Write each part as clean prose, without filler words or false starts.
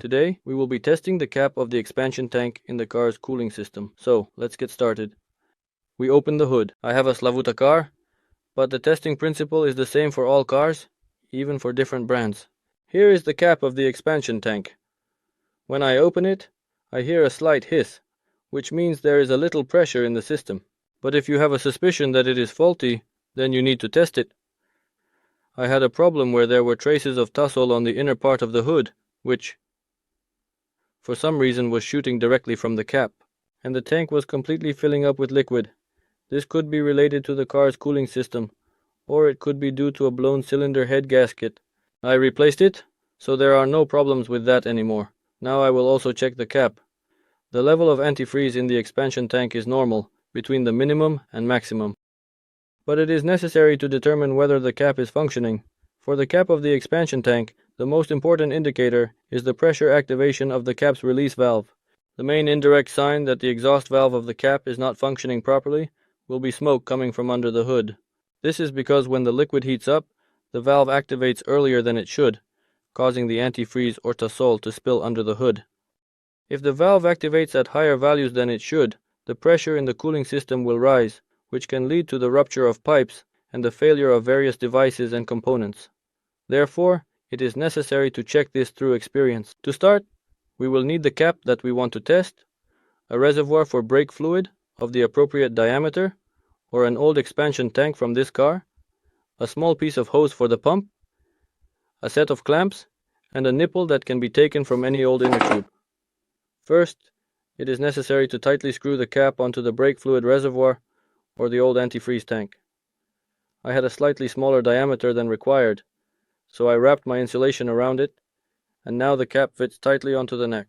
Today, we will be testing the cap of the expansion tank in the car's cooling system. So, let's get started. We open the hood. I have a Slavuta car, but the testing principle is the same for all cars, even for different brands. Here is the cap of the expansion tank. When I open it, I hear a slight hiss, which means there is a little pressure in the system. But if you have a suspicion that it is faulty, then you need to test it. I had a problem where there were traces of tussle on the inner part of the hood, which, for some reason, was shooting directly from the cap, and the tank was completely filling up with liquid. This could be related to the car's cooling system, or it could be due to a blown cylinder head gasket. I replaced it, so there are no problems with that anymore. Now I will also check the cap. The level of antifreeze in the expansion tank is normal, between the minimum and maximum. But it is necessary to determine whether the cap is functioning. For the cap of the expansion tank, the most important indicator is the pressure activation of the cap's release valve. The main indirect sign that the exhaust valve of the cap is not functioning properly will be smoke coming from under the hood. This is because when the liquid heats up, the valve activates earlier than it should, causing the antifreeze or tassol to spill under the hood. If the valve activates at higher values than it should, the pressure in the cooling system will rise, which can lead to the rupture of pipes and the failure of various devices and components. Therefore, it is necessary to check this through experience. To start, we will need the cap that we want to test, a reservoir for brake fluid of the appropriate diameter, or an old expansion tank from this car, a small piece of hose for the pump, a set of clamps, and a nipple that can be taken from any old inner tube. First, it is necessary to tightly screw the cap onto the brake fluid reservoir or the old antifreeze tank. I had a slightly smaller diameter than required, so I wrapped my insulation around it, and now the cap fits tightly onto the neck.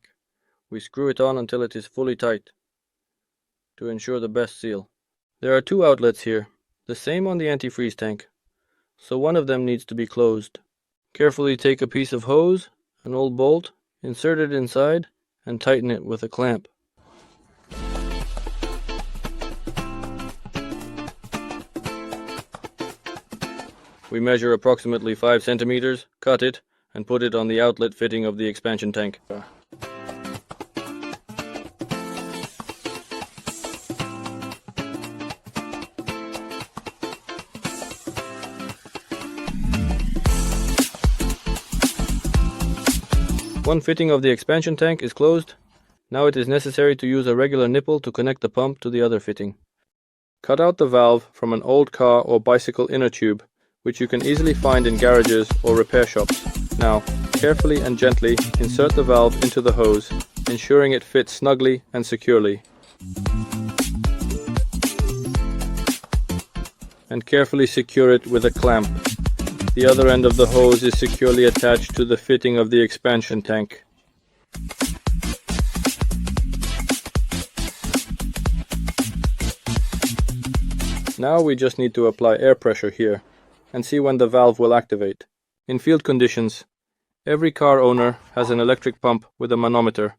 We screw it on until it is fully tight, to ensure the best seal. There are two outlets here, the same on the antifreeze tank, so one of them needs to be closed. Carefully take a piece of hose, an old bolt, insert it inside, and tighten it with a clamp. We measure approximately 5 centimeters, cut it, and put it on the outlet fitting of the expansion tank. One fitting of the expansion tank is closed. Now it is necessary to use a regular nipple to connect the pump to the other fitting. Cut out the valve from an old car or bicycle inner tube, which you can easily find in garages or repair shops. Now, carefully and gently insert the valve into the hose, ensuring it fits snugly and securely. And carefully secure it with a clamp. The other end of the hose is securely attached to the fitting of the expansion tank. Now we just need to apply air pressure here and see when the valve will activate. In field conditions, every car owner has an electric pump with a manometer,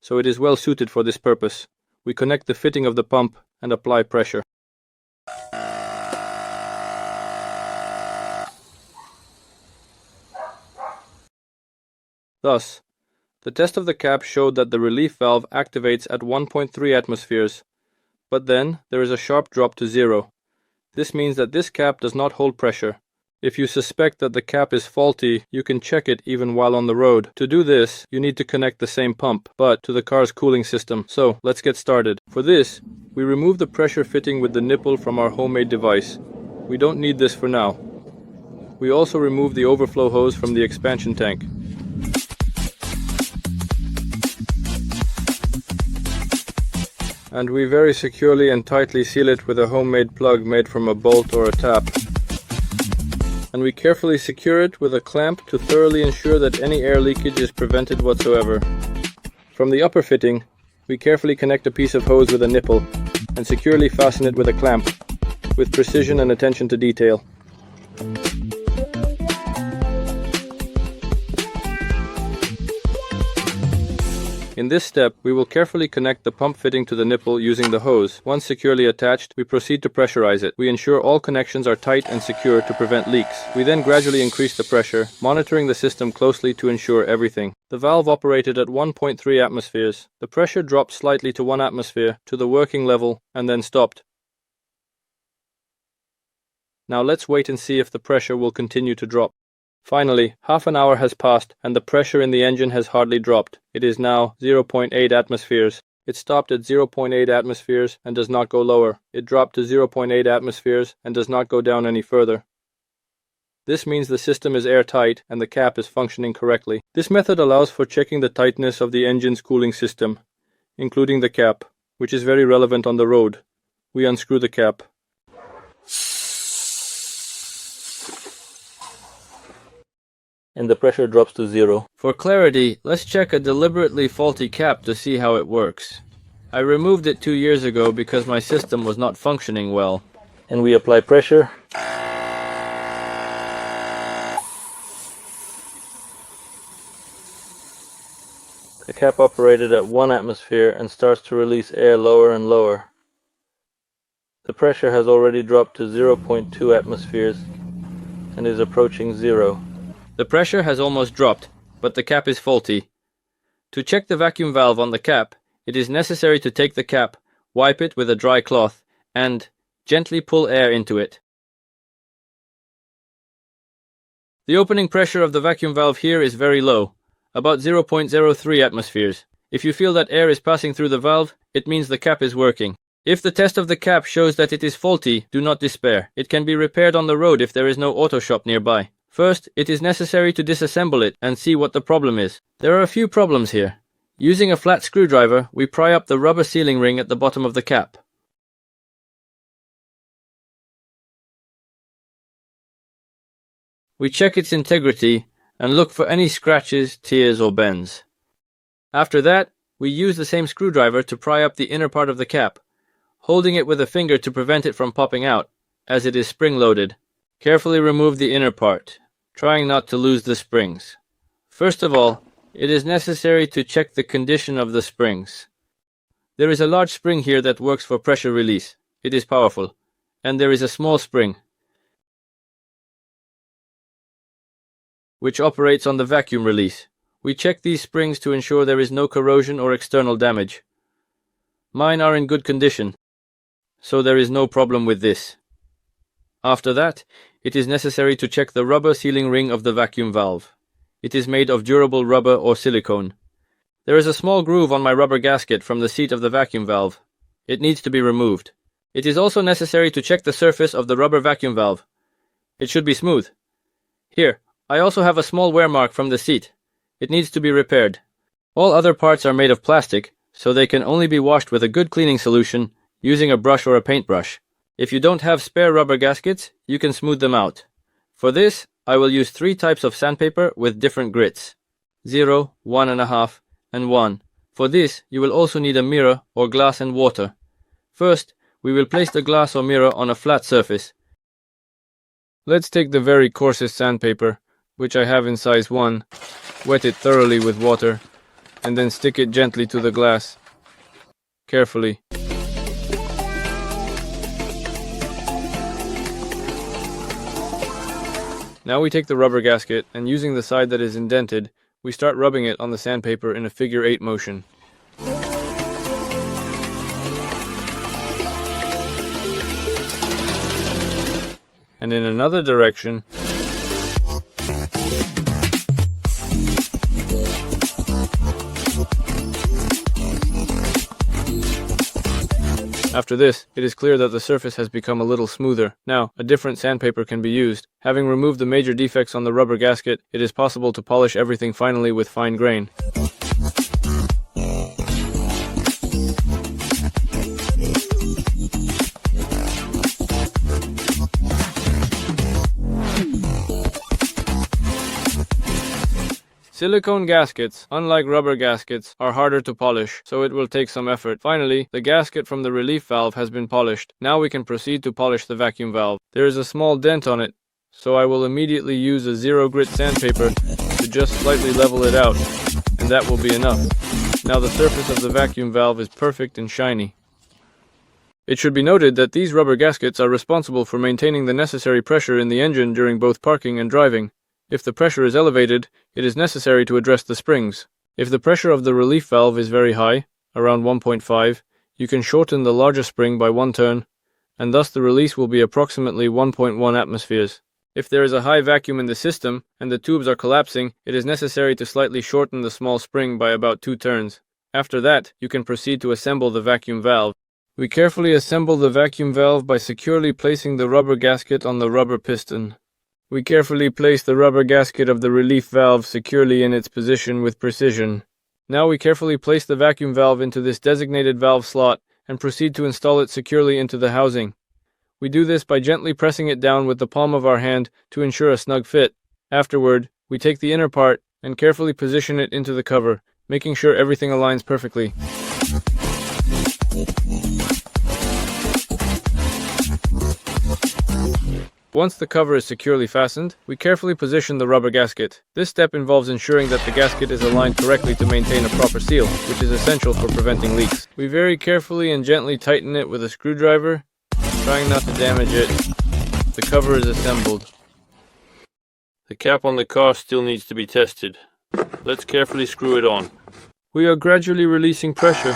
so it is well suited for this purpose. We connect the fitting of the pump and apply pressure. Thus, the test of the cap showed that the relief valve activates at 1.3 atmospheres, but then there is a sharp drop to 0. This means that this cap does not hold pressure. If you suspect that the cap is faulty, you can check it even while on the road. To do this, you need to connect the same pump, but to the car's cooling system. So, let's get started. For this, we remove the pressure fitting with the nipple from our homemade device. We don't need this for now. We also remove the overflow hose from the expansion tank. And we very securely and tightly seal it with a homemade plug made from a bolt or a tap. And we carefully secure it with a clamp to thoroughly ensure that any air leakage is prevented whatsoever. From the upper fitting, we carefully connect a piece of hose with a nipple and securely fasten it with a clamp, with precision and attention to detail. In this step, we will carefully connect the pump fitting to the nipple using the hose. Once securely attached, we proceed to pressurize it. We ensure all connections are tight and secure to prevent leaks. We then gradually increase the pressure, monitoring the system closely to ensure everything. The valve operated at 1.3 atmospheres. The pressure dropped slightly to 1 atmosphere to the working level and then stopped. Now let's wait and see if the pressure will continue to drop. Finally, half an hour has passed and the pressure in the engine has hardly dropped. It is now 0.8 atmospheres. It stopped at 0.8 atmospheres and does not go lower. It dropped to 0.8 atmospheres and does not go down any further. This means the system is airtight and the cap is functioning correctly. This method allows for checking the tightness of the engine's cooling system, including the cap, which is very relevant on the road. We unscrew the cap. And the pressure drops to 0. For clarity, let's check a deliberately faulty cap to see how it works. I removed it 2 years ago because my system was not functioning well. And we apply pressure. The cap operated at 1 atmosphere and starts to release air lower and lower. The pressure has already dropped to 0.2 atmospheres and is approaching 0. The pressure has almost dropped, but the cap is faulty. To check the vacuum valve on the cap, it is necessary to take the cap, wipe it with a dry cloth, and gently pull air into it. The opening pressure of the vacuum valve here is very low, about 0.03 atmospheres. If you feel that air is passing through the valve, it means the cap is working. If the test of the cap shows that it is faulty, do not despair. It can be repaired on the road if there is no auto shop nearby. First, it is necessary to disassemble it and see what the problem is. There are a few problems here. Using a flat screwdriver, we pry up the rubber sealing ring at the bottom of the cap. We check its integrity and look for any scratches, tears, or bends. After that, we use the same screwdriver to pry up the inner part of the cap, holding it with a finger to prevent it from popping out, as it is spring-loaded. Carefully remove the inner part, trying not to lose the springs. First of all, it is necessary to check the condition of the springs. There is a large spring here that works for pressure release. It is powerful. And there is a small spring, which operates on the vacuum release. We check these springs to ensure there is no corrosion or external damage. Mine are in good condition, so there is no problem with this. After that, it is necessary to check the rubber sealing ring of the vacuum valve. It is made of durable rubber or silicone. There is a small groove on my rubber gasket from the seat of the vacuum valve. It needs to be removed. It is also necessary to check the surface of the rubber vacuum valve. It should be smooth. Here, I also have a small wear mark from the seat. It needs to be repaired. All other parts are made of plastic, so they can only be washed with a good cleaning solution using a brush or a paintbrush. If you don't have spare rubber gaskets, you can smooth them out. For this, I will use 3 types of sandpaper with different grits: 0, 1.5, and 1. For this, you will also need a mirror or glass and water. First, we will place the glass or mirror on a flat surface. Let's take the very coarsest sandpaper, which I have in size 1, wet it thoroughly with water, and then stick it gently to the glass. Carefully. Now we take the rubber gasket, and using the side that is indented, we start rubbing it on the sandpaper in a figure 8 motion. And in another direction. After this, it is clear that the surface has become a little smoother. Now, a different sandpaper can be used. Having removed the major defects on the rubber gasket, it is possible to polish everything finally with fine grain. Silicone gaskets, unlike rubber gaskets, are harder to polish, so it will take some effort. Finally, the gasket from the relief valve has been polished. Now we can proceed to polish the vacuum valve. There is a small dent on it, so I will immediately use a 0 grit sandpaper to just slightly level it out, and that will be enough. Now the surface of the vacuum valve is perfect and shiny. It should be noted that these rubber gaskets are responsible for maintaining the necessary pressure in the engine during both parking and driving. If the pressure is elevated, it is necessary to address the springs. If the pressure of the relief valve is very high, around 1.5, you can shorten the larger spring by 1 turn, and thus the release will be approximately 1.1 atmospheres. If there is a high vacuum in the system and the tubes are collapsing, it is necessary to slightly shorten the small spring by about 2 turns. After that, you can proceed to assemble the vacuum valve. We carefully assemble the vacuum valve by securely placing the rubber gasket on the rubber piston. We carefully place the rubber gasket of the relief valve securely in its position with precision. Now we carefully place the vacuum valve into this designated valve slot and proceed to install it securely into the housing. We do this by gently pressing it down with the palm of our hand to ensure a snug fit. Afterward, we take the inner part and carefully position it into the cover, making sure everything aligns perfectly. Once the cover is securely fastened, we carefully position the rubber gasket. This step involves ensuring that the gasket is aligned correctly to maintain a proper seal, which is essential for preventing leaks. We very carefully and gently tighten it with a screwdriver, trying not to damage it. The cover is assembled. The cap on the car still needs to be tested. Let's carefully screw it on. We are gradually releasing pressure.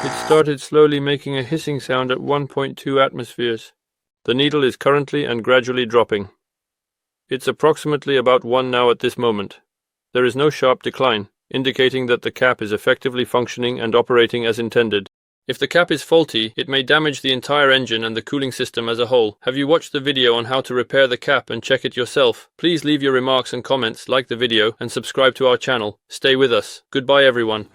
It started slowly making a hissing sound at 1.2 atmospheres. The needle is currently and gradually dropping. It's approximately about 1 now at this moment. There is no sharp decline, indicating that the cap is effectively functioning and operating as intended. If the cap is faulty, it may damage the entire engine and the cooling system as a whole. Have you watched the video on how to repair the cap and check it yourself? Please leave your remarks and comments, like the video, and subscribe to our channel. Stay with us. Goodbye everyone.